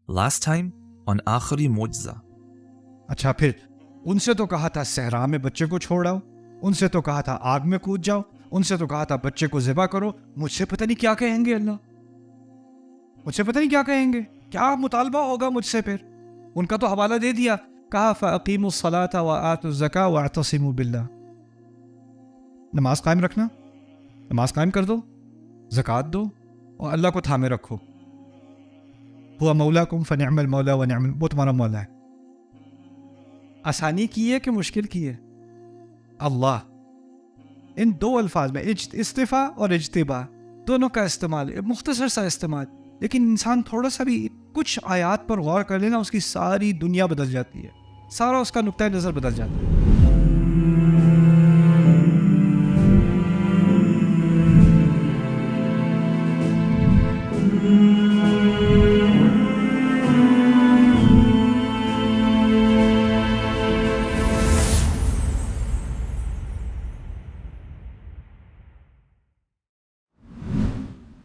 Last time on آخری معجزہ. اچھا پھر ان سے تو کہا تھا صحرا میں بچے کو چھوڑ آؤ، ان سے تو کہا تھا آگ میں کود جاؤ، ان سے تو کہا تھا بچے کو ذبح کرو. مجھ سے پتہ نہیں کیا کہیں گے اللہ، مجھ سے پتہ نہیں کیا کہیں گے، کیا مطالبہ ہوگا مجھ سے. پھر ان کا تو حوالہ دے دیا، کہا فَأَقِيمُوا الصَّلَاةَ وَآتُوا الزَّكَاةَ وَاعْتَصِمُوا بِاللَّهِ. نماز قائم رکھنا، نماز قائم کر دو، زکوٰۃ دو اور اللہ کو تھامے رکھو. ہوا مولاکم فنعم المولا ونعم، وہ تمہارا مولا ہے. آسانی کی ہے کہ مشکل کی ہے؟ اللہ. ان دو الفاظ میں استفاء اور اجتباء دونوں کا استعمال، مختصر سا استعمال، لیکن انسان تھوڑا سا بھی کچھ آیات پر غور کر لینا، اس کی ساری دنیا بدل جاتی ہے، سارا اس کا نقطۂ نظر بدل جاتا ہے.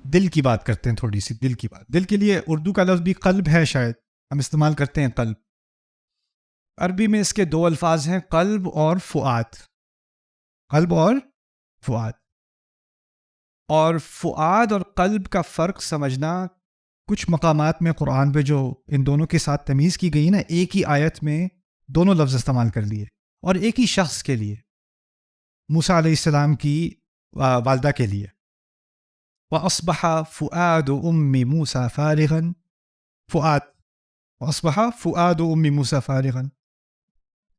دل کی بات کرتے ہیں، تھوڑی سی دل کی بات. دل کے لیے اردو کا لفظ بھی قلب ہے، شاید ہم استعمال کرتے ہیں قلب. عربی میں اس کے دو الفاظ ہیں، قلب اور فؤاد. قلب اور فؤاد. اور فؤاد اور قلب کا فرق سمجھنا، کچھ مقامات میں قرآن پہ جو ان دونوں کے ساتھ تمیز کی گئی نا، ایک ہی آیت میں دونوں لفظ استعمال کر لیے، اور ایک ہی شخص کے لیے، موسیٰ علیہ السلام کی والدہ کے لیے. وَأَصْبَحَ فُؤَادُ أُمِّ مُوسَى فَارِغًا. فؤاد، وَأَصْبَحَ فُؤَادُ أُمِّ مُوسَى فَارِغًا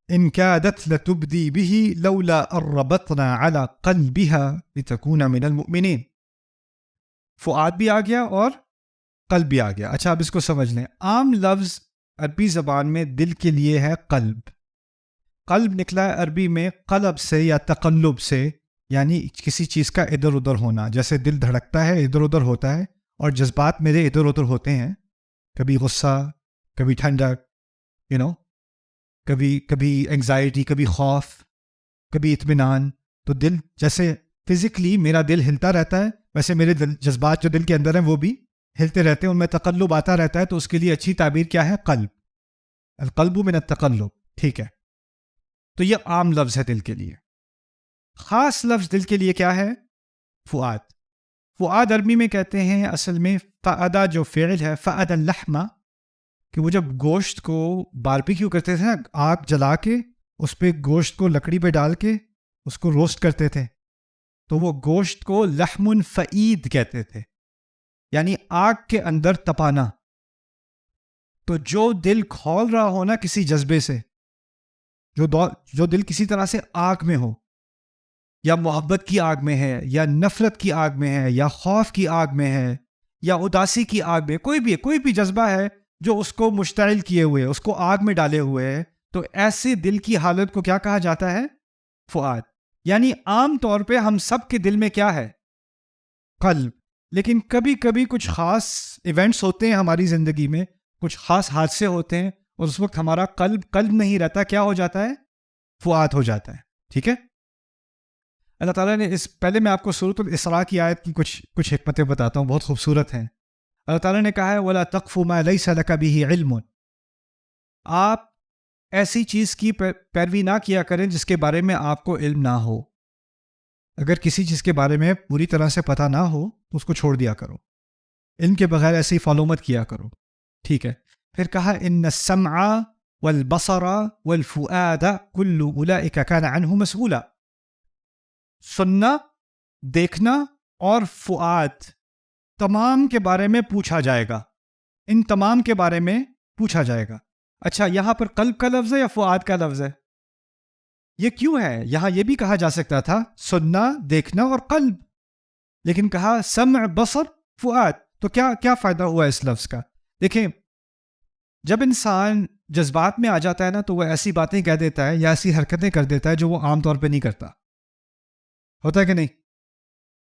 إِنْ كَادَتْ لَتُبْدِي بِهِ لَوْلَا أَن رَّبَطْنَا عَلَى قَلْبِهَا لِتَكُونَ مِنَ الْمُؤْمِنِينَ. فؤاد بھی آ گیا اور قلب بھی آ گیا. اچھا اب اس کو سمجھ لیں. عام لفظ عربی زبان میں دل کے لیے ہے قلب. قلب نکلا ہے عربی میں قلب سے یا تقلب سے، یعنی کسی چیز کا ادھر ادھر ہونا. جیسے دل دھڑکتا ہے، ادھر ادھر ہوتا ہے، اور جذبات میرے ادھر ادھر ہوتے ہیں، کبھی غصہ، کبھی ٹھنڈک، کبھی انگزائٹی، کبھی خوف، کبھی اطمینان. تو دل جیسے فزیکلی میرا دل ہلتا رہتا ہے، ویسے میرے جذبات جو دل کے اندر ہیں وہ بھی ہلتے رہتے ہیں، ان میں تقلب آتا رہتا ہے. تو اس کے لیے اچھی تعبیر کیا ہے؟ قلب. القلب من التقلب. ٹھیک ہے، تو یہ عام لفظ ہے دل کے لیے. خاص لفظ دل کے لیے کیا ہے؟ فؤاد. فؤاد عربی میں کہتے ہیں اصل میں فعدہ، جو فعل ہے فعد اللحم، کہ وہ جب گوشت کو باربیکیو کرتے تھے نا، آگ جلا کے اس پہ گوشت کو لکڑی پہ ڈال کے اس کو روسٹ کرتے تھے، تو وہ گوشت کو لحم فعید کہتے تھے، یعنی آگ کے اندر تپانا. تو جو دل کھول رہا ہو نا کسی جذبے سے، جو دل کسی طرح سے آگ میں ہو، یا محبت کی آگ میں ہے، یا نفرت کی آگ میں ہے، یا خوف کی آگ میں ہے، یا اداسی کی آگ میں، کوئی بھی جذبہ ہے جو اس کو مشتعل کیے ہوئے، اس کو آگ میں ڈالے ہوئے ہے، تو ایسے دل کی حالت کو کیا کہا جاتا ہے؟ فؤاد. یعنی عام طور پہ ہم سب کے دل میں کیا ہے؟ قلب. لیکن کبھی کبھی کچھ خاص ایونٹس ہوتے ہیں ہماری زندگی میں، کچھ خاص حادثے ہوتے ہیں، اور اس وقت ہمارا قلب نہیں رہتا، کیا ہو جاتا ہے؟ فؤاد ہو جاتا ہے. ٹھیک ہے. اللہ تعالیٰ نے پہلے میں آپ کو سورۃ الاسراء کی آیت کی کچھ حکمتیں بتاتا ہوں، بہت خوبصورت ہیں. اللہ تعالیٰ نے کہا ہے وَلَا تَقْفُ مَا لَيْسَ لَكَ بِهِ عِلْمٌ. آپ ایسی چیز کی پیروی نہ کیا کریں جس کے بارے میں آپ کو علم نہ ہو. اگر کسی چیز کے بارے میں پوری طرح سے پتہ نہ ہو تو اس کو چھوڑ دیا کرو، علم کے بغیر ایسے ہی فالو مت کیا کرو. ٹھیک ہے. پھر کہا ان السمع والبصر والفؤاد كل اولئک کان عنہ مسئولا. سننا، دیکھنا اور فؤاد، تمام کے بارے میں پوچھا جائے گا. ان تمام کے بارے میں پوچھا جائے گا. اچھا یہاں پر قلب کا لفظ ہے یا فؤاد کا لفظ ہے؟ یہ کیوں ہے؟ یہاں یہ بھی کہا جا سکتا تھا سننا، دیکھنا اور قلب، لیکن کہا سمع، بصر، فؤاد. تو کیا فائدہ ہوا اس لفظ کا؟ دیکھیں، جب انسان جذبات میں آ جاتا ہے نا، تو وہ ایسی باتیں کہہ دیتا ہے یا ایسی حرکتیں کر دیتا ہے جو وہ عام طور پہ نہیں کرتا. ہوتا ہے کہ نہیں؟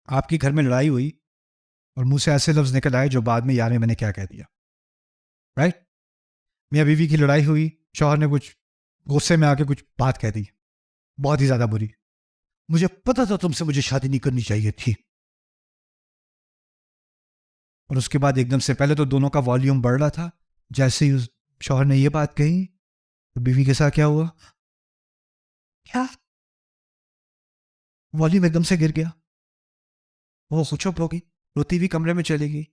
آپ کی گھر میں لڑائی ہوئی اور منہ سے ایسے لفظ نکل آئے جو بعد میں یار میں نے کیا کہہ دیا، رائٹ؟ میاں بیوی کی لڑائی ہوئی، شوہر نے کچھ غصے میں آ کے کچھ بات کہہ دی بہت ہی زیادہ بری، مجھے پتا تھا تم سے مجھے شادی نہیں کرنی چاہیے تھی. اور اس کے بعد ایک دم سے پہلے تو دونوں کا والیوم بڑھ رہا تھا، جیسے ہی اس شوہر نے یہ بات کہی تو بیوی کے ساتھ کیا ہوا؟ کیا والیوم ایک دم سے گر گیا، وہ چپ ہو گئی، روتی ہوئی کمرے میں چلی گئی.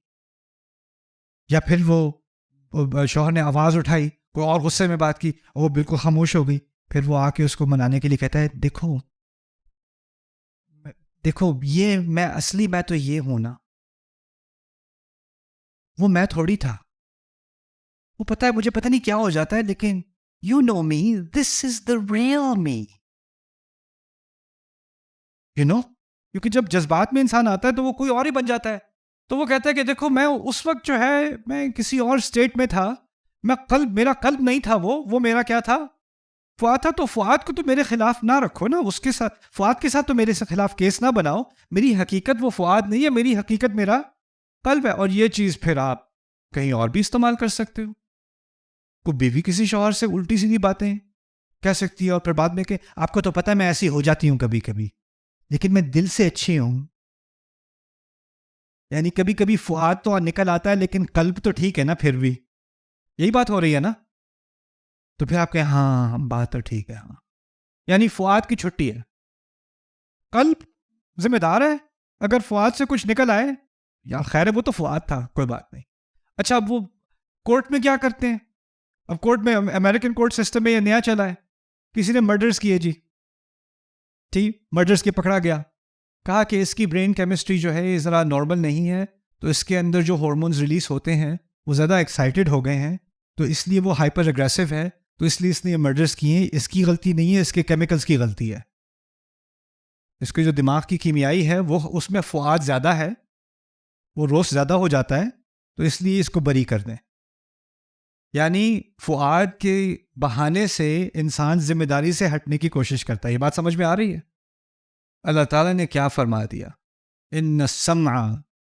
یا پھر وہ شوہر نے آواز اٹھائی، کوئی اور غصے میں بات کی، اور وہ بالکل خاموش ہو گئی. پھر وہ آ کے اس کو منانے کے لیے کہتا ہے دیکھو دیکھو یہ میں تو یہ ہوں نا، وہ میں تھوڑی تھا. وہ پتہ ہے مجھے پتہ نہیں کیا ہو جاتا ہے، لیکن you know me, this is the real me. You know, کیونکہ جب جذبات میں انسان آتا ہے تو وہ کوئی اور ہی بن جاتا ہے. تو وہ کہتا ہے کہ دیکھو میں اس وقت جو ہے میں کسی اور اسٹیٹ میں تھا، میرا قلب نہیں تھا، وہ میرا کیا تھا؟ فؤاد تھا. تو فؤاد کو تو میرے خلاف نہ رکھو نا، اس کے ساتھ فؤاد کے ساتھ تو میرے خلاف کیس نہ بناؤ. میری حقیقت وہ فؤاد نہیں ہے، میری حقیقت میرا قلب ہے. اور یہ چیز پھر آپ کہیں اور بھی استعمال کر سکتے ہو. کوئی بیوی کسی شوہر سے الٹی سیدھی باتیں کہہ سکتی ہے اور پھر بعد میں کہ آپ کو تو پتہ ہے میں ایسی ہو جاتی ہوں کبھی کبھی، لیکن میں دل سے اچھی ہوں. یعنی کبھی کبھی فؤاد تو نکل آتا ہے لیکن قلب تو ٹھیک ہے نا. پھر بھی یہی بات ہو رہی ہے نا. تو پھر آپ کہیں ہاں بات تو ٹھیک ہے. ہاں یعنی فؤاد کی چھٹی ہے، قلب ذمہ دار ہے. اگر فؤاد سے کچھ نکل آئے یا خیر ہے، وہ تو فؤاد تھا، کوئی بات نہیں. اچھا اب وہ کورٹ میں کیا کرتے ہیں؟ اب کورٹ میں امریکن کورٹ سسٹم میں یہ نیا چلا ہے، کسی نے مرڈرز کیے جی، ٹھیک، مرڈرز کے پکڑا گیا، کہا کہ اس کی برین کیمسٹری جو ہے یہ ذرا نارمل نہیں ہے، تو اس کے اندر جو ہارمونز ریلیز ہوتے ہیں وہ زیادہ ایکسائٹیڈ ہو گئے ہیں، تو اس لیے وہ ہائپر اگریسو ہے، تو اس لیے اس نے یہ مرڈرز کیے ہیں. اس کی غلطی نہیں ہے، اس کے کیمیکلز کی غلطی ہے. اس کے جو دماغ کی کیمیائی ہے وہ اس میں فؤاد زیادہ ہے، وہ روس زیادہ ہو جاتا ہے، تو اس لیے اس کو بری کر دیں. یعنی فؤاد کے بہانے سے انسان ذمہ داری سے ہٹنے کی کوشش کرتا ہے. یہ بات سمجھ میں آ رہی ہے؟ اللہ تعالیٰ نے کیا فرما دیا؟ ان السمع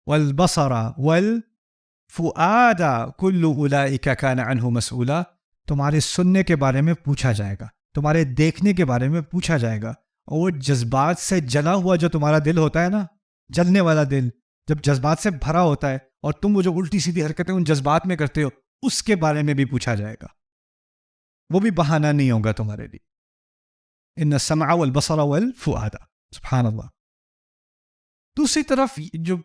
والبصر والفؤاد کل اولئک کان عنہ مسئولا. تمہارے سننے کے بارے میں پوچھا جائے گا، تمہارے دیکھنے کے بارے میں پوچھا جائے گا، اور وہ جذبات سے جلا ہوا جو تمہارا دل ہوتا ہے نا، جلنے والا دل جب جذبات سے بھرا ہوتا ہے، اور تم وہ جو الٹی سیدھی حرکتیں ان جذبات میں کرتے ہو، اس کے بارے میں بھی پوچھا جائے گا. وہ بھی بہانہ نہیں ہوگا تمہارے لیے. ان السمع والبصر والفؤاد. سبحان اللہ. دوسری طرف جو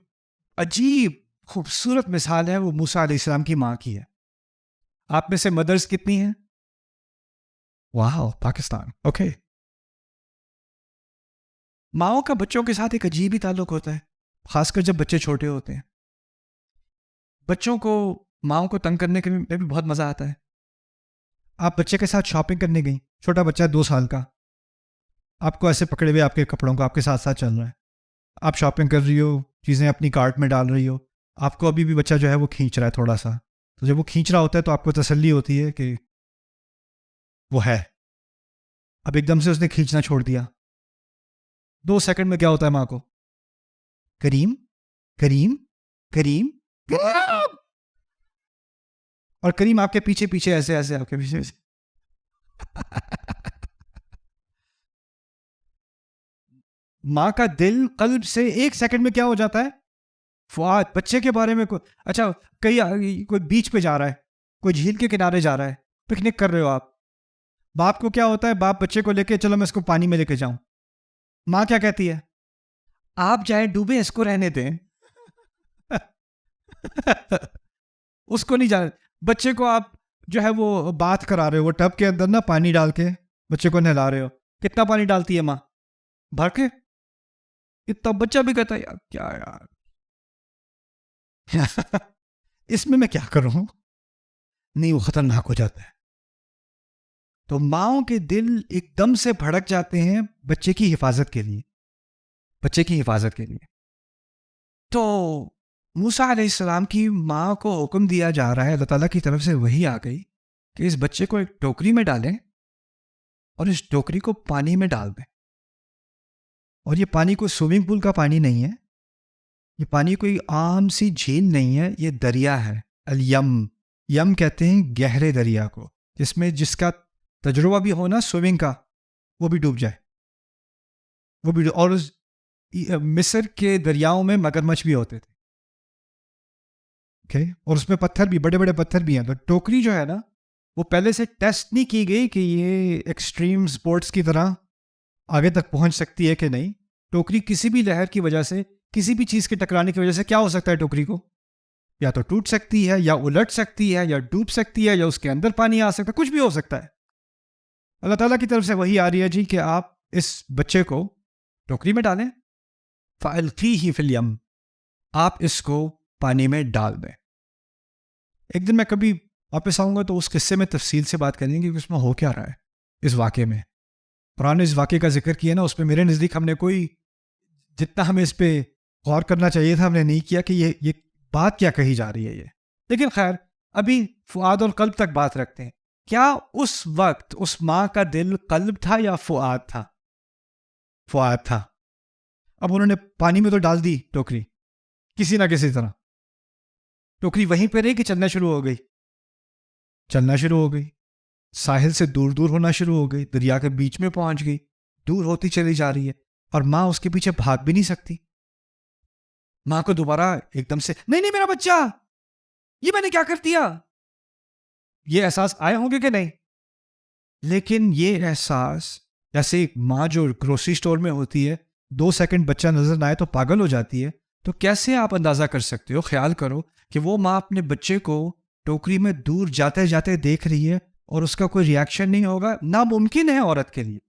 عجیب خوبصورت مثال ہے وہ موسیٰ علیہ السلام کی ماں کی ہے. آپ میں سے مدرز کتنی ہیں؟ واو، پاکستان، اوکے. ماؤں کا بچوں کے ساتھ ایک عجیب ہی تعلق ہوتا ہے، خاص کر جب بچے چھوٹے ہوتے ہیں. بچوں کو ماؤں کو تنگ کرنے میں بھی بہت مزہ آتا ہے. آپ بچے کے ساتھ شاپنگ کرنے گئیں، چھوٹا بچہ 2 سال کا، آپ کو ایسے پکڑے ہوئے آپ کے کپڑوں کو آپ کے ساتھ ساتھ چل رہا ہے، آپ شاپنگ کر رہی ہو، چیزیں اپنی کارٹ میں ڈال رہی ہو، آپ کو ابھی بھی بچہ جو ہے وہ کھینچ رہا ہے تھوڑا سا. تو جب وہ کھینچ رہا ہوتا ہے تو آپ کو تسلی ہوتی ہے کہ وہ ہے. اب ایک دم سے اس نے کھینچنا چھوڑ دیا، 2 سیکنڈ میں کیا ہوتا ہے ماں کو؟ کریم کریم کریم کریم، اور کریم آپ کے پیچھے پیچھے ایسے ایسے آپ کے پیچھے ایسے. ماں کا دل قلب سے 1 سیکنڈ میں کیا ہو جاتا ہے؟ فؤاد. بچے کے بارے میں اچھا کوئی بیچ پہ جا رہا ہے، کوئی جھیل کے کنارے جا رہا ہے، پکنک کر رہے ہو آپ، باپ کو کیا ہوتا ہے؟ باپ بچے کو لے کے چلو میں اس کو پانی میں لے کے جاؤں. ماں کیا کہتی ہے؟ آپ جائیں ڈوبے، اس کو رہنے دیں. اس کو نہیں جانے. بچے کو آپ جو ہے وہ بات کرا رہے ہو، وہ ٹب کے اندر نا پانی ڈال کے بچے کو نہلا رہے ہو. کتنا پانی ڈالتی ہے ماں؟ بھر کے. اتنا بچہ بھی کہتا ہے یار کیا یار اس میں کیا کروں؟ نہیں، وہ خطرناک ہو جاتا ہے. تو ماؤں کے دل ایک دم سے بھڑک جاتے ہیں بچے کی حفاظت کے لیے، بچے کی حفاظت کے لیے. تو موسیٰ علیہ السلام کی ماں کو حکم دیا جا رہا ہے، اللہ تعالیٰ کی طرف سے وحی آ گئی کہ اس بچے کو ایک ٹوکری میں ڈالیں اور اس ٹوکری کو پانی میں ڈال دیں. اور یہ پانی کوئی سوئمنگ پول کا پانی نہیں ہے، یہ پانی کوئی عام سی جھیل نہیں ہے، یہ دریا ہے. الیم، یم کہتے ہیں گہرے دریا کو، جس کا تجربہ بھی ہونا سوئمنگ کا، وہ بھی ڈوب جائے، وہ بھی. اور مصر کے دریاؤں میں مگرمچھ بھی ہوتے تھے. اوکے، اور اس میں پتھر بھی، بڑے بڑے پتھر بھی ہیں. تو ٹوکری جو ہے نا وہ پہلے سے ٹیسٹ نہیں کی گئی کہ یہ ایکسٹریم سپورٹس کی طرح آگے تک پہنچ سکتی ہے کہ نہیں. ٹوکری کسی بھی لہر کی وجہ سے، کسی بھی چیز کے ٹکرانے کی وجہ سے کیا ہو سکتا ہے؟ ٹوکری کو یا تو ٹوٹ سکتی ہے، یا الٹ سکتی ہے، یا ڈوب سکتی ہے، یا اس کے اندر پانی آ سکتا ہے، کچھ بھی ہو سکتا ہے. اللہ تعالیٰ کی طرف سے وہی آ رہی ہے جی کہ آپ اس بچے کو ٹوکری میں ڈالیں. فَأَلْقِيهِ فِي الْيَمِّ، آپ اس کو پانی میں ڈال دیں. ایک دن میں کبھی واپس آؤں گا تو اس قصے میں تفصیل سے بات کریں گے کہ اس میں ہو کیا رہا ہے. اس واقعے میں قرآن نے اس واقعے کا ذکر کیا نا، اس پہ میرے نزدیک ہم نے کوئی، جتنا ہمیں اس پہ غور کرنا چاہیے تھا ہم نے نہیں کیا کہ یہ بات کیا کہی جا رہی ہے یہ. لیکن خیر، ابھی فؤاد اور قلب تک بات رکھتے ہیں. کیا اس وقت اس ماں کا دل قلب تھا یا فؤاد تھا؟ فؤاد تھا. اب انہوں نے پانی میں تو ڈال دی ٹوکری کسی نہ کسی طرح. ٹوکری وہیں پہ رہی کہ چلنا شروع ہو گئی؟ چلنا شروع ہو گئی، ساحل سے دور دور ہونا شروع ہو گئی، دریا کے بیچ میں پہنچ گئی، دور ہوتی چلی جا رہی ہے. اور ماں اس کے پیچھے بھاگ بھی نہیں سکتی. ماں کو دوبارہ ایک دم سے نہیں نہیں میرا بچہ، یہ میں نے کیا کر دیا، یہ احساس آئے ہوں گے کہ نہیں؟ لیکن یہ احساس، جیسے ایک ماں جو گروسری سٹور میں ہوتی ہے 2 سیکنڈ بچہ نظر نہ آئے تو پاگل ہو جاتی ہے، تو کیسے آپ اندازہ کر سکتے ہو، خیال کرو کہ وہ ماں اپنے بچے کو ٹوکری میں دور جاتے جاتے دیکھ رہی ہے اور اس کا کوئی ری ایکشن نہیں ہوگا. ناممکن ہے عورت کے لیے،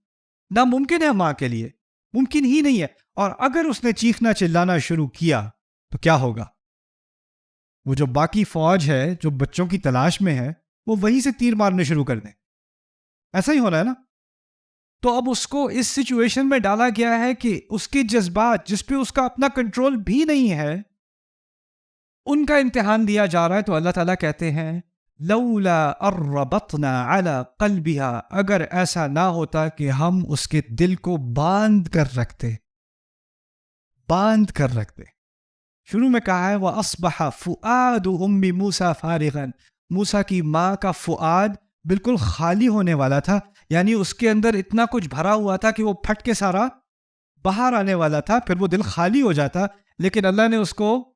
ناممکن ہے ماں کے لیے، ممکن ہی نہیں ہے. اور اگر اس نے چیخنا چلانا شروع کیا تو کیا ہوگا؟ وہ جو باقی فوج ہے جو بچوں کی تلاش میں ہے وہ وہیں سے تیر مارنے شروع کر دیں. ایسا ہی ہونا ہے نا. تو اب اس کو اس سچویشن میں ڈالا گیا ہے کہ اس کے جذبات جس پہ اس کا اپنا کنٹرول بھی نہیں ہے، ان کا امتحان دیا جا رہا ہے. تو اللہ تعالیٰ کہتے ہیں لولا اربطنا على قلبها، اگر ایسا نہ ہوتا کہ ہم اس کے دل کو باندھ کر رکھتے. شروع میں کہا ہے وَأَصْبَحَ فُؤَادُ أُمِّ مُوسَى فَارِغًا، موسیٰ کی ماں کا فؤاد بالکل خالی ہونے والا تھا، یعنی اس کے اندر اتنا کچھ بھرا ہوا تھا کہ وہ پھٹ کے سارا باہر آنے والا تھا، پھر وہ دل خالی ہو جاتا. لیکن اللہ نے اس کو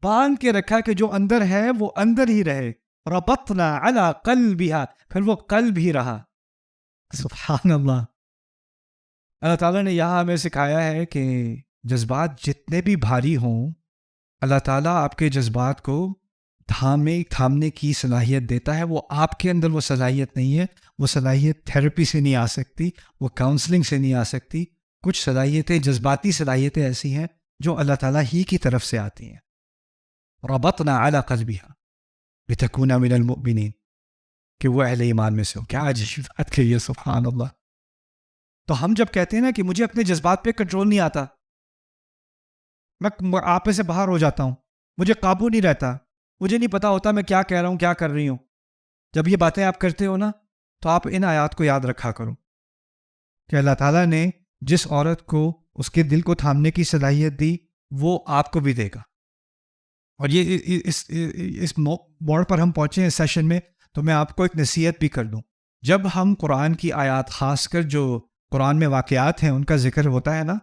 باندھ کے رکھا کہ جو اندر ہے وہ اندر ہی رہے. ربطنا على قلبها، پھر وہ قلب ہی رہا. سبحان اللہ. اللہ تعالیٰ نے یہاں ہمیں سکھایا ہے کہ جذبات جتنے بھی بھاری ہوں، اللہ تعالیٰ آپ کے جذبات کو تھامنے کی صلاحیت دیتا ہے. وہ آپ کے اندر وہ صلاحیت نہیں ہے. وہ صلاحیت تھیراپی سے نہیں آ سکتی، وہ کاؤنسلنگ سے نہیں آ سکتی. کچھ صلاحیتیں، جذباتی صلاحیتیں ایسی ہیں جو اللہ تعالیٰ ہی کی طرف سے آتی ہیں. ربطنا على قلبها لتكون من المؤمنین، کہ وہ اہل ایمان میں سے ہو. کیا عجیب بات کہی ہے، سبحان اللہ. تو ہم جب کہتے ہیں نا کہ مجھے اپنے جذبات پہ کنٹرول نہیں آتا، میں آپے سے باہر ہو جاتا ہوں، مجھے قابو نہیں رہتا، مجھے نہیں پتا ہوتا میں کیا کہہ رہا ہوں، کیا کر رہی ہوں، جب یہ باتیں آپ کرتے ہو نا تو آپ ان آیات کو یاد رکھا کرو کہ اللہ تعالیٰ نے جس عورت کو اس کے دل کو تھامنے کی صلاحیت دی وہ آپ کو بھی دے گا. اور یہ اس موڑ پر ہم پہنچے ہیں اس سیشن میں، تو میں آپ کو ایک نصیحت بھی کر دوں. جب ہم قرآن کی آیات، خاص کر جو قرآن میں واقعات ہیں ان کا ذکر ہوتا ہے نا،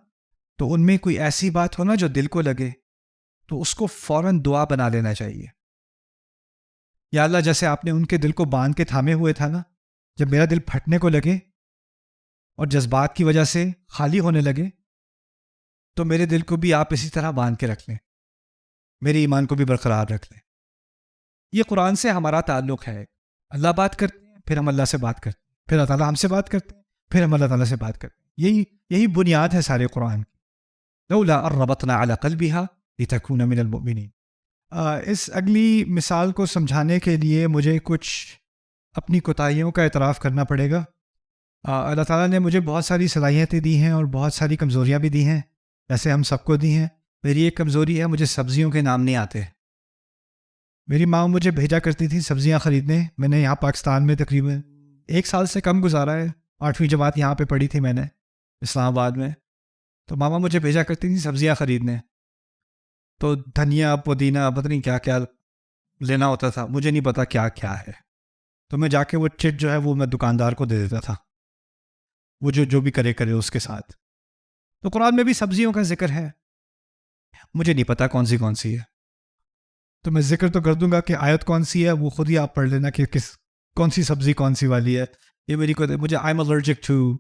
تو ان میں کوئی ایسی بات ہو نا جو دل کو لگے تو اس کو فوراً دعا بنا لینا چاہیے. یا اللہ، جیسے آپ نے ان کے دل کو باندھ کے تھامے ہوئے تھا نا، جب میرا دل پھٹنے کو لگے اور جذبات کی وجہ سے خالی ہونے لگے تو میرے دل کو بھی آپ اسی طرح باندھ کے رکھ لیں، میرے ایمان کو بھی برقرار رکھ لیں. یہ قرآن سے ہمارا تعلق ہے. اللہ بات کرتے ہیں، پھر ہم اللہ سے بات کرتے ہیں، پھر اللہ تعالیٰ ہم سے بات کرتے ہیں، پھر ہم اللہ تعالیٰ سے بات کرتے ہیں. یہی بنیاد ہے سارے قرآن کی. لولا اربطنا على قلبها لتكون من المؤمنین. اس اگلی مثال کو سمجھانے کے لیے مجھے کچھ اپنی کوتاہیوں کا اعتراف کرنا پڑے گا. اللہ تعالیٰ نے مجھے بہت ساری صلاحیتیں دی ہیں اور بہت ساری کمزوریاں بھی دی ہیں، جیسے ہم سب کو دی ہیں. میری ایک کمزوری ہے، مجھے سبزیوں کے نام نہیں آتے. میری ماں مجھے بھیجا کرتی تھی سبزیاں خریدنے. میں نے یہاں پاکستان میں تقریباً 1 سال سے کم گزارا ہے. 8ویں جماعت یہاں پہ پڑھی تھی میں نے اسلام آباد میں. تو ماما مجھے بھیجا کرتی تھی سبزیاں خریدنے. تو دھنیا، پودینہ، پتہ نہیں کیا کیا لینا ہوتا تھا، مجھے نہیں پتا کیا کیا ہے. تو میں جا کے وہ چٹ جو ہے وہ میں دکاندار کو دے دیتا تھا، وہ جو بھی کرے اس کے ساتھ. تو قرآن میں بھی سبزیوں کا ذکر ہے، مجھے نہیں پتا کون سی ہے. تو میں ذکر تو کر دوں گا کہ آیت کون سی ہے، وہ خود ہی آپ پڑھ لینا کہ کون سی سبزی کون سی والی ہے. یہ مجھے I am allergic to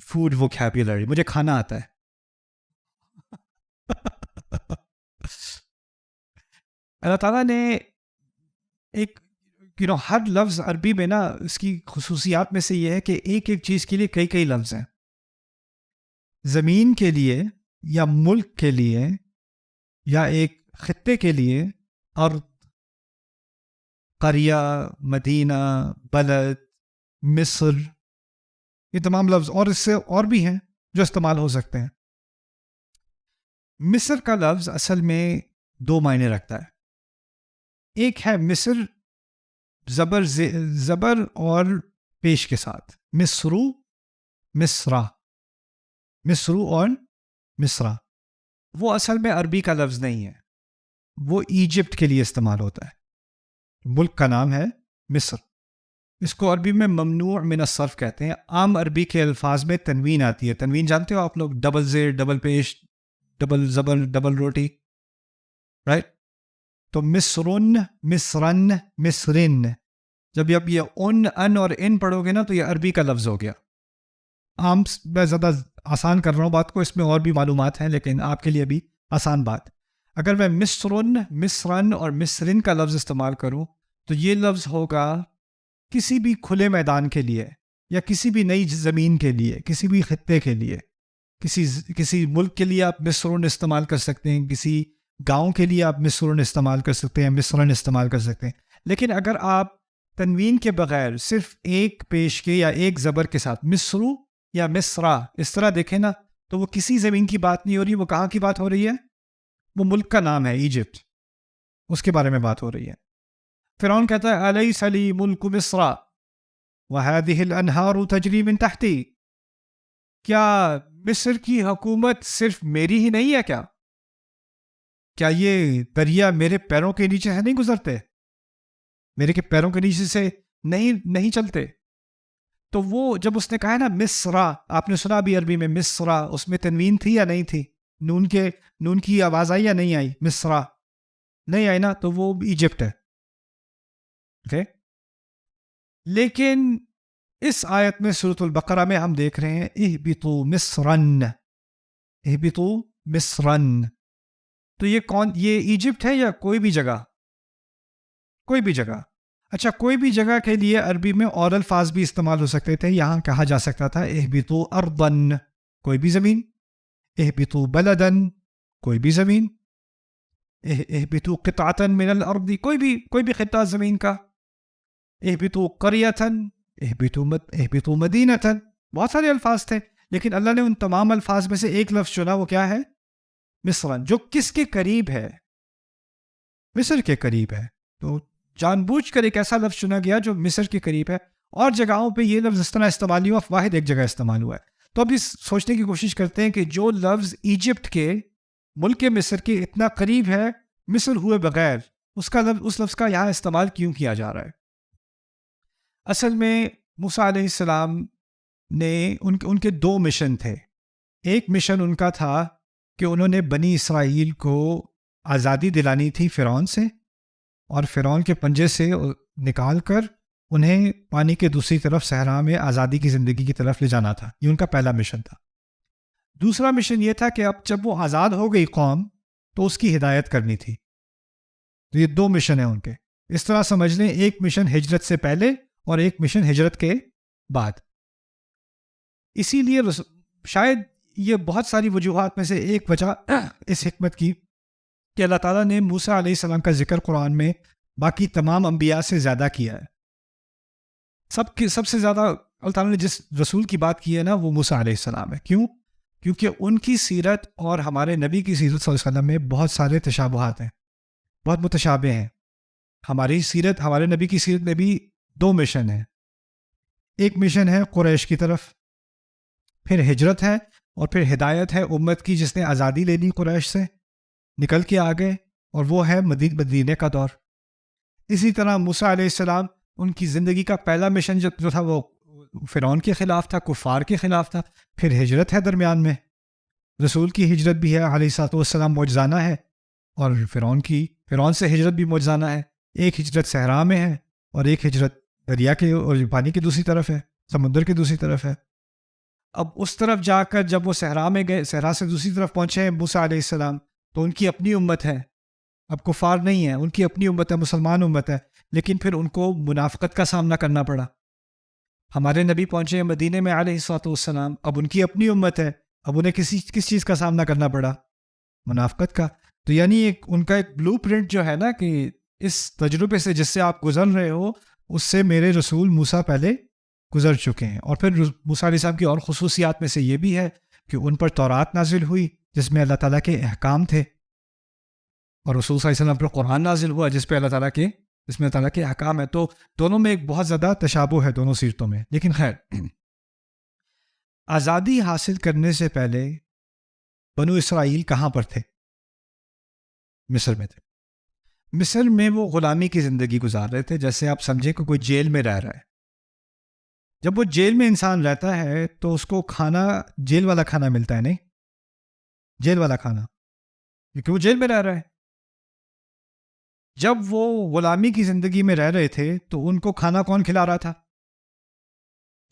food vocabulary, مجھے کھانا آتا ہے. اللہ تعالیٰ نے ایک ہر لفظ عربی میں نا اس کی خصوصیات میں سے یہ ہے کہ ایک ایک چیز کے لیے کئی کئی لفظ ہیں. زمین کے لیے یا ملک کے لیے یا ایک خطے کے لیے، اور قریہ، مدینہ، بلد، مصر، یہ تمام لفظ، اور اس سے اور بھی ہیں جو استعمال ہو سکتے ہیں. مصر کا لفظ اصل میں دو معنی رکھتا ہے. ایک ہے مصر زبر اور پیش کے ساتھ، مصرو، مصرا، مصرو اور مصرا. وہ اصل میں عربی کا لفظ نہیں ہے، وہ ایجپٹ کے لیے استعمال ہوتا ہے. ملک کا نام ہے مصر. اس کو عربی میں ممنوع من الصرف کہتے ہیں. عام عربی کے الفاظ میں تنوین آتی ہے. تنوین جانتے ہو آپ لوگ؟ ڈبل زیر، ڈبل پیش، ڈبل زبر، ڈبل روٹی، رائٹ؟ تو مصرن، مصرن، مصرن، جب یہ ان اور ان پڑھو گے نا تو یہ عربی کا لفظ ہو گیا. عام میں زیادہ آسان کر رہا ہوں بات کو، اس میں اور بھی معلومات ہیں لیکن آپ کے لیے بھی آسان بات. اگر میں مصرن، مصرن اور مصرن کا لفظ استعمال کروں تو یہ لفظ ہوگا کسی بھی کھلے میدان کے لیے، یا کسی بھی نئی زمین کے لیے، کسی بھی خطے کے لیے. کسی ملک کے لیے آپ مصرن استعمال کر سکتے ہیں، کسی گاؤں کے لیے آپ مصرن استعمال کر سکتے ہیں، مصرن استعمال کر سکتے ہیں. لیکن اگر آپ تنوین کے بغیر صرف ایک پیش کے یا ایک زبر کے ساتھ مصرو یا مصرا اس طرح دیکھیں نا، تو وہ کسی زمین کی بات نہیں ہو رہی. وہ کہاں کی بات ہو رہی ہے؟ وہ ملک کا نام ہے ایجپٹ، اس کے بارے میں بات ہو رہی ہے. فرعون کہتا ہے الیس لی ملک مصر وہذہ الانہار تجری من تحتی، کیا مصر کی حکومت صرف میری ہی نہیں ہے؟ کیا یہ دریا میرے پیروں کے نیچے ہے نہیں گزرتے؟ میرے کے پیروں کے نیچے سے نہیں چلتے؟ تو وہ جب اس نے کہا نا مصرا، آپ نے سنا بھی عربی میں مصرا، اس میں تنوین تھی یا نہیں تھی؟ نون کی آواز آئی یا نہیں آئی؟ مصرا نہیں آئی نا، تو وہ ایجپٹ ہے. اوکے. لیکن اس آیت میں سورۃ البقرہ میں ہم دیکھ رہے ہیں اہبطوا مصرن، اہبطوا مصرن. تو یہ ایجپٹ ہے یا کوئی بھی جگہ؟ کوئی بھی جگہ. اچھا، کوئی بھی جگہ کے لیے عربی میں اور الفاظ بھی استعمال ہو سکتے تھے. یہاں کہا جا سکتا تھا اہبطوا ارضن، کوئی بھی زمین، اہبطوا بلدن، کوئی بھی زمین، اہبطوا قطعة من الارض، کوئی بھی خطہ زمین کا، اہبطوا قریة، اہبطوا مدینة. بہت سارے الفاظ تھے، لیکن اللہ نے ان تمام الفاظ میں سے ایک لفظ چنا، وہ کیا ہے؟ مصرن، جو کس کے قریب ہے؟ مصر کے قریب ہے. تو جان بوجھ کر ایک ایسا لفظ چنا گیا جو مصر کے قریب ہے. اور جگہوں پہ یہ لفظ اس طرح استعمال نہیں ہوا، واحد ایک جگہ استعمال ہوا ہے. تو اب اس سوچنے کی کوشش کرتے ہیں کہ جو لفظ ایجپٹ کے ملک مصر کے اتنا قریب ہے مصر ہوئے بغیر، اس لفظ کا یہاں استعمال کیوں کیا جا رہا ہے؟ اصل میں موسیٰ علیہ السلام نے ان کے دو مشن تھے. ایک مشن ان کا تھا کہ انہوں نے بنی اسرائیل کو آزادی دلانی تھی فرعون سے، اور فرعون کے پنجے سے نکال کر انہیں پانی کے دوسری طرف صحرا میں آزادی کی زندگی کی طرف لے جانا تھا. یہ ان کا پہلا مشن تھا. دوسرا مشن یہ تھا کہ اب جب وہ آزاد ہو گئی قوم تو اس کی ہدایت کرنی تھی. تو یہ دو مشن ہیں ان کے. اس طرح سمجھ لیں ایک مشن ہجرت سے پہلے اور ایک مشن ہجرت کے بعد. اسی لیے شاید یہ بہت ساری وجوہات میں سے ایک وجہ اس حکمت کی کہ اللہ تعالیٰ نے موسیٰ علیہ السلام کا ذکر قرآن میں باقی تمام انبیاء سے زیادہ کیا ہے. سب سے زیادہ اللہ تعالیٰ نے جس رسول کی بات کی ہے نا وہ موسیٰ علیہ السلام ہے. کیوں؟ کیونکہ ان کی سیرت اور ہمارے نبی کی سیرت صلی اللہ علیہ وسلم میں بہت سارے تشابہات ہیں، بہت متشابہ ہیں. ہماری سیرت، ہمارے نبی کی سیرت میں بھی دو مشن ہیں. ایک مشن ہے قریش کی طرف، پھر ہجرت ہے، اور پھر ہدایت ہے امت کی جس نے آزادی لے لی قریش سے، نکل کے آ گئے، اور وہ ہے مدینے کا دور. اسی طرح موسیٰ علیہ السلام، ان کی زندگی کا پہلا مشن جو تھا وہ فرعون کے خلاف تھا، کفار کے خلاف تھا. پھر ہجرت ہے درمیان میں، رسول کی ہجرت بھی ہے علیہ الصلوۃ والسلام، معجزانہ ہے. اور فرعون سے ہجرت بھی معجزانہ ہے. ایک ہجرت صحرا میں ہے اور ایک ہجرت دریا کے اور پانی کی دوسری طرف ہے, سمندر کی دوسری طرف ہے. اب اس طرف جا کر جب وہ صحرا میں گئے, صحرا سے دوسری طرف پہنچے ہیں موسیٰ علیہ السلام, تو ان کی اپنی امت ہے, اب کفار نہیں ہے, ان کی اپنی امت ہے, مسلمان امت ہے, لیکن پھر ان کو منافقت کا سامنا کرنا پڑا. ہمارے نبی پہنچے ہیں مدینے میں علیہ الصلوۃ والسلام, اب ان کی اپنی امت ہے, اب انہیں کس چیز کا سامنا کرنا پڑا؟ منافقت کا. تو یعنی ان کا ایک بلو پرنٹ جو ہے نا کہ اس تجربے سے جس سے آپ گزر رہے ہو اس سے میرے رسول موسیٰ پہلے گزر چکے ہیں. اور پھر موسیٰ علیہ السلام کی اور خصوصیات میں سے یہ بھی ہے کہ ان پر تورات نازل ہوئی جس میں اللہ تعالیٰ کے احکام تھے, اور رسول صلی اللہ علیہ وسلم پر قرآن نازل ہوا جس میں اللہ تعالیٰ کے احکام ہے. تو دونوں میں ایک بہت زیادہ تشابہ ہے دونوں سیرتوں میں. لیکن خیر, آزادی حاصل کرنے سے پہلے بنو اسرائیل کہاں پر تھے؟ مصر میں تھے. مصر میں وہ غلامی کی زندگی گزار رہے تھے. جیسے آپ سمجھیں کہ کوئی جیل میں رہ رہا ہے. جب وہ جیل میں انسان رہتا ہے تو اس کو کھانا جیل والا کھانا ملتا ہے, نہیں جیل والا کھانا, کیونکہ وہ جیل میں رہ رہا ہے. جب وہ غلامی کی زندگی میں رہ رہے تھے تو ان کو کھانا کون کھلا رہا تھا؟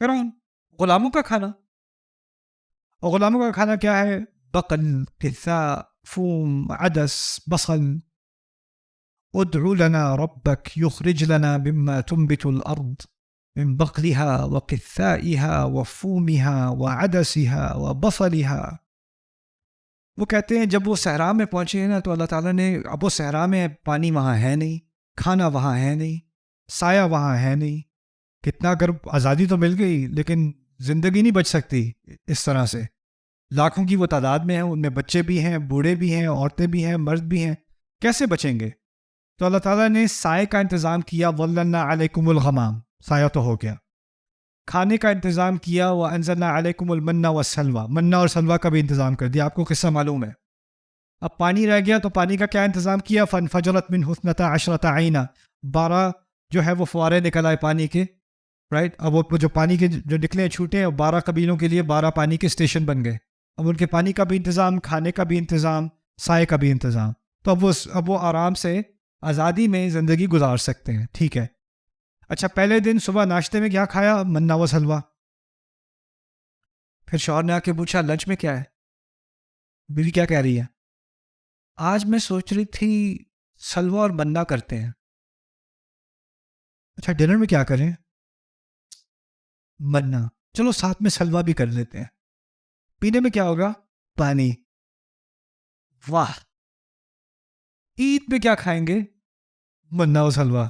فرعون. غلاموں کا کھانا. اور غلاموں کا کھانا کیا ہے؟ بقل، قثاء، فوم، عدس، بصل. ادع لنا ربك يخرج لنا مما تنبت الأرض من بقلها وقثائها وفومها وعدسها وبصلها. وہ کہتے ہیں جب وہ صحرا میں پہنچے ہیں نا تو اللہ تعالیٰ نے, اب وہ صحرا میں پانی وہاں ہے نہیں, کھانا وہاں ہے نہیں, سایہ وہاں ہے نہیں. کتنا اگر آزادی تو مل گئی لیکن زندگی نہیں بچ سکتی اس طرح سے. لاکھوں کی وہ تعداد میں ہیں, ان میں بچے بھی ہیں, بوڑھے بھی ہیں, عورتیں بھی ہیں, مرد بھی ہیں. کیسے بچیں گے؟ تو اللہ تعالیٰ نے سائے کا انتظام کیا. وَظَلَّلْنَا عَلَيْكُمُ الْغَمَامَ, سایہ تو ہو گیا. کھانے کا انتظام کیا. وَأَنزَلْنَا عَلَيْكُمُ الْمَنَّ وَالسَّلْوَىٰ, منہ اور سلوہ کا بھی انتظام کر دیا. آپ کو قصہ معلوم ہے. اب پانی رہ گیا تو پانی کا کیا انتظام کیا؟ فَانْفَجَرَتْ مِنْهُ اثْنَتَا عَشْرَةَ عَيْنًا, 12 جو ہے وہ فوارے نکل آئے پانی کے, رائٹ. اب وہ جو پانی کے جو نکلے چھوٹے, 12 قبیلوں کے لیے 12 پانی کے اسٹیشن بن گئے. اب ان کے پانی کا بھی انتظام, کھانے کا بھی انتظام, سائے کا بھی انتظام. تو اب وہ آرام سے آزادی میں زندگی گزار سکتے ہیں. ٹھیک ہے. اچھا, پہلے دن صبح ناشتے میں کیا کھایا؟ منہ و سلوہ. پھر شوہر نے آ کے پوچھا لنچ میں کیا ہے؟ بیوی کیا کہہ رہی ہے؟ آج میں سوچ رہی تھی سلوہ اور منہ کرتے ہیں. اچھا, ڈنر میں کیا کریں؟ منہ. چلو ساتھ میں سلوہ بھی کر لیتے ہیں. پینے میں کیا ہوگا؟ پانی. واہ. عید پہ کیا کھائیں گے؟ منہ و سلوہ.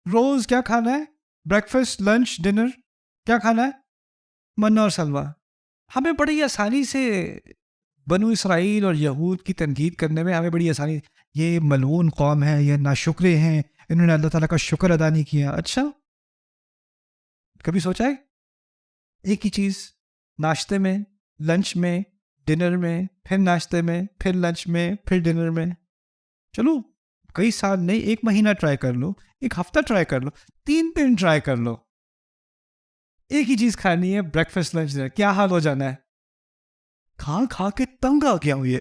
روز کیا کھانا ہے؟ بریکفسٹ، لنچ، ڈنر کیا کھانا ہے؟ منہ اور سلوہ. ہمیں بڑی آسانی سے بنو اسرائیل اور یہود کی تنقید کرنے میں ہمیں بڑی آسانی, یہ ملعون قوم ہے, یہ ناشکرے ہیں, انہوں نے اللہ تعالیٰ کا شکر ادا نہیں کیا. اچھا, کبھی سوچا ہے ایک ہی چیز ناشتے میں، لنچ میں، ڈنر میں، پھر ناشتے میں، پھر لنچ میں، پھر ڈنر میں؟ چلو کئی سال نہیں، 1 مہینہ ٹرائی کر لو، 1 ہفتہ ٹرائی کر لو، 3 دن ٹرائی کر لو. ایک ہی چیز کھانی ہے، بریکفسٹ لنچ ڈنر. کیا حال ہو جانا ہے؟ کھا کے تنگ آ گیا ہوں. یہ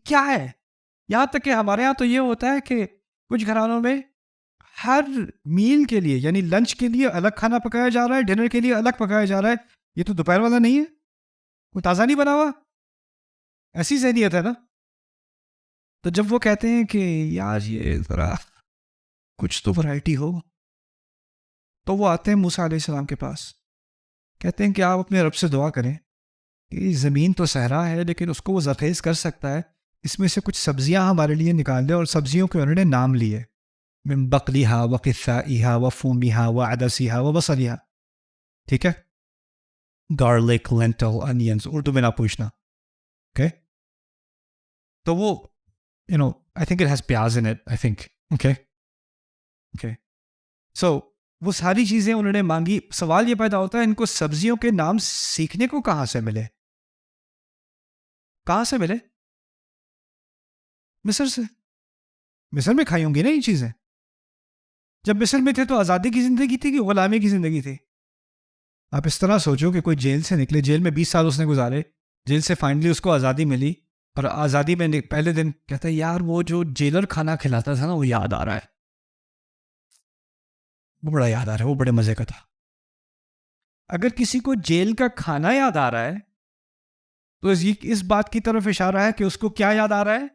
کیا ہے؟ یہاں تک کہ ہمارے یہاں تو یہ ہوتا ہے کہ کچھ گھرانوں میں ہر میل کے لیے، یعنی لنچ کے لیے الگ کھانا پکایا جا رہا ہے، ڈنر کے لیے الگ پکایا جا رہا ہے. یہ تو دوپہر والا نہیں ہے، کوئی تازہ نہیں بنا ہوا. ایسی ذہنیت ہے نا. تو جب وہ کہتے ہیں کہ یار یہ ذرا کچھ تو ورائٹی ہو، تو وہ آتے ہیں موسیٰ علیہ السلام کے پاس، کہتے ہیں کہ آپ اپنے رب سے دعا کریں کہ زمین تو صحرا ہے لیکن اس کو وہ زرخیز کر سکتا ہے، اس میں سے کچھ سبزیاں ہمارے لیے نکال دیں. اور سبزیوں کے انہوں نے نام لیے، من بقلیہا و قثائہا و فومیہا و عدسیہا و بصلیہا. ٹھیک ہے، گارلک، لینٹل، انینز، اردو میں نہ پوچھنا. اوکے، تو وہ I think it has پیاز in it, I think. Okay. So وہ ساری چیزیں انہوں نے مانگی. سوال یہ پیدا ہوتا ہے ان کو سبزیوں کے نام سیکھنے کو کہاں سے ملے؟ کہاں سے ملے؟ مصر سے. مصر میں کھائی ہوں گی نا یہ چیزیں. جب مصر میں تھے تو آزادی کی زندگی تھی کہ غلامی کی زندگی تھی؟ آپ اس طرح سوچو کہ کوئی جیل سے نکلے، جیل میں 20 سال اس نے گزارے، جیل سے فائنلی اس کو آزادی ملی، اور آزادی میں پہلے دن کہتا ہے یار وہ جو جیلر کھانا کھلاتا تھا نا وہ یاد آ رہا ہے، وہ بڑا یاد آ رہا ہے، وہ بڑے مزے کا تھا. اگر کسی کو جیل کا کھانا یاد آ رہا ہے تو اس بات کی طرف اشارہ ہے کہ اس کو کیا یاد آ رہا ہے؟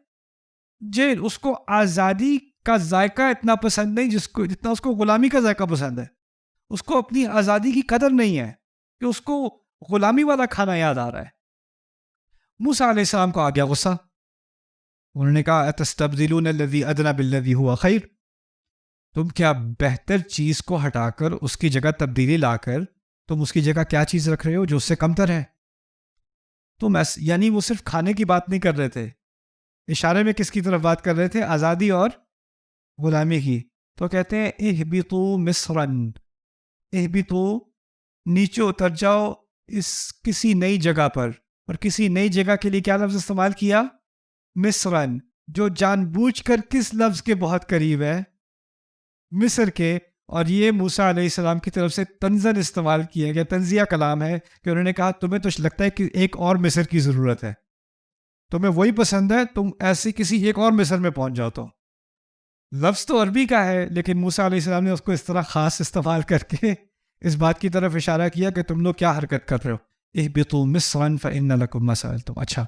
جیل. اس کو آزادی کا ذائقہ اتنا پسند نہیں جتنا اس کو غلامی کا ذائقہ پسند ہے. اس کو اپنی آزادی کی قدر نہیں ہے کہ اس کو غلامی والا کھانا یاد آ رہا ہے. موسیٰ علیہ السلام کو آ گیا غصہ. انہوں نے کہا اتستبدلون الذی ادنی بالذی هو خیر، تم کیا بہتر چیز کو ہٹا کر اس کی جگہ تبدیلی لا کر تم اس کی جگہ کیا چیز رکھ رہے ہو جو اس سے کم تر ہے. یعنی وہ صرف کھانے کی بات نہیں کر رہے تھے، اشارے میں کس کی طرف بات کر رہے تھے؟ آزادی اور غلامی کی. تو کہتے ہیں اہبطوا مصرا، اہبطوا نیچے اتر جاؤ اس کسی نئی جگہ پر. اور کسی نئی جگہ کے لیے کیا لفظ استعمال کیا؟ مصرن، جو جان بوجھ کر کس لفظ کے بہت قریب ہے؟ مصر کے. اور یہ موسیٰ علیہ السلام کی طرف سے طنزاً استعمال کیا گیا، طنزیہ کلام ہے کہ انہوں نے کہا تمہیں تو لگتا ہے کہ ایک اور مصر کی ضرورت ہے، تمہیں وہی پسند ہے، تم ایسی کسی ایک اور مصر میں پہنچ جاؤ. تو لفظ تو عربی کا ہے لیکن موسیٰ علیہ السلام نے اس کو اس طرح خاص استعمال کر کے اس بات کی طرف اشارہ کیا کہ تم لوگ کیا حرکت کر رہے ہو. اہبطوا مصرا فإن لكم ما سألتم. اچھا،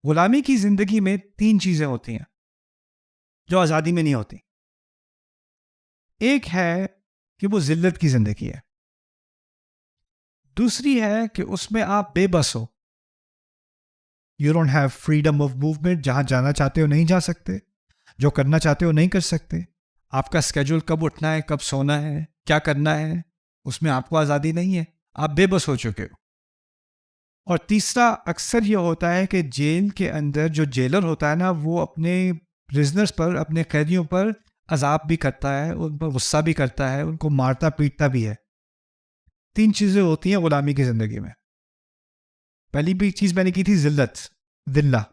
غلامی کی زندگی میں 3 چیزیں ہوتی ہیں جو آزادی میں نہیں ہوتی. ایک ہے کہ وہ ذلت کی زندگی ہے، دوسری ہے کہ اس میں آپ بے بس ہو. You don't have freedom of movement, جہاں جانا چاہتے ہو نہیں جا سکتے، جو کرنا چاہتے ہو نہیں کر سکتے. آپ کا اسکیجول کب اٹھنا ہے، کب سونا ہے، کیا کرنا ہے، اس میں آپ کو آزادی نہیں ہے، آپ بے بس ہو چکے ہو. اور تیسرا اکثر یہ ہوتا ہے کہ جیل کے اندر جو جیلر ہوتا ہے نا وہ اپنے پرزنرز پر، اپنے قیدیوں پر عذاب بھی کرتا ہے، ان پر غصہ بھی کرتا ہے، ان کو مارتا پیٹتا بھی ہے. 3 چیزیں ہوتی ہیں غلامی کی زندگی میں. پہلی بھی چیز میں نے کی تھی ذلت، ذلہ.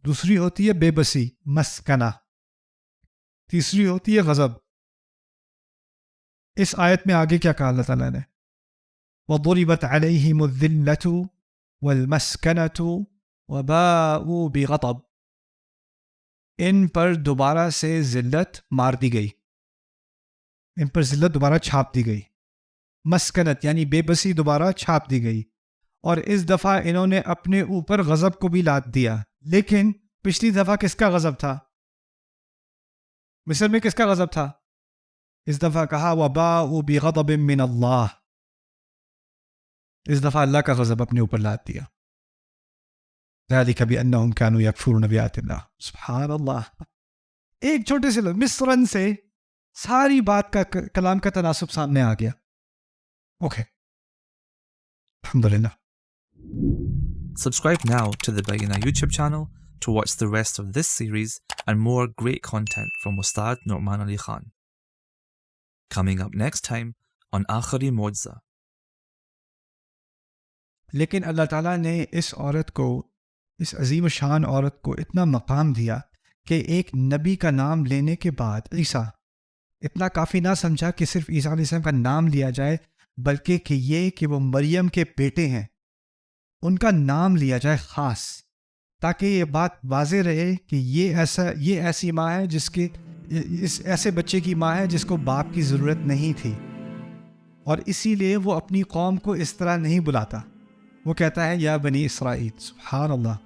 دوسری ہوتی ہے بے بسی، مسکنہ. تیسری ہوتی ہے غضب. اس آیت میں آگے کیا کہا اللہ تعالیٰ نے؟ وَضُرِبَتْ عَلَيْهِمُ الذِّلَّةُ وَالْمَسْكَنَةُ وَبَاءُوا بِغَضَبٍ. ان پر دوبارہ سے ذلت مار دی گئی، ان پر ذلت دوبارہ چھاپ دی گئی. مسکنت یعنی بے بسی دوبارہ چھاپ دی گئی. اور اس دفعہ انہوں نے اپنے اوپر غضب کو بھی لاد دیا. لیکن پچھلی دفعہ کس کا غضب تھا؟ مصر میں کس کا غضب تھا؟ اس دفعہ کہا وَبَاءُوا بِغَضَبٍ مِّنَ اللَّهِ. اس دفعہ اللہ کا غضب اپنے اوپر لاد دیا. ذَلِكَ بِأَنَّهُمْ كَانُوا يَكْفُرُونَ بِآيَاتِ اللَّهِ. سبحان اللہ. ایک چھوٹے سے مصرن سے ساری بات کا کلام کا تناسب سامنے آ گیا. اوکے، الحمدللہ. Subscribe now to the Bayyinah YouTube channel to watch the rest of this series and more great content from Ustad Nu'man Ali Khan. Coming up next time on Akhari Mu'jiza. لیکن اللہ تعالیٰ نے اس عورت کو، اس عظیم شان عورت کو اتنا مقام دیا کہ ایک نبی کا نام لینے کے بعد عیسیٰ اتنا کافی نہ سمجھا کہ صرف عیسیٰ علیہ السلام کا نام لیا جائے، بلکہ کہ یہ کہ وہ مریم کے بیٹے ہیں ان کا نام لیا جائے خاص، تاکہ یہ بات واضح رہے کہ یہ ایسی ماں ہے اس ایسے بچے کی ماں ہے جس کو باپ کی ضرورت نہیں تھی. اور اسی لیے وہ اپنی قوم کو اس طرح نہیں بلاتا، وہ کہتا ہے یا بنی اسرائیل. سبحان اللہ.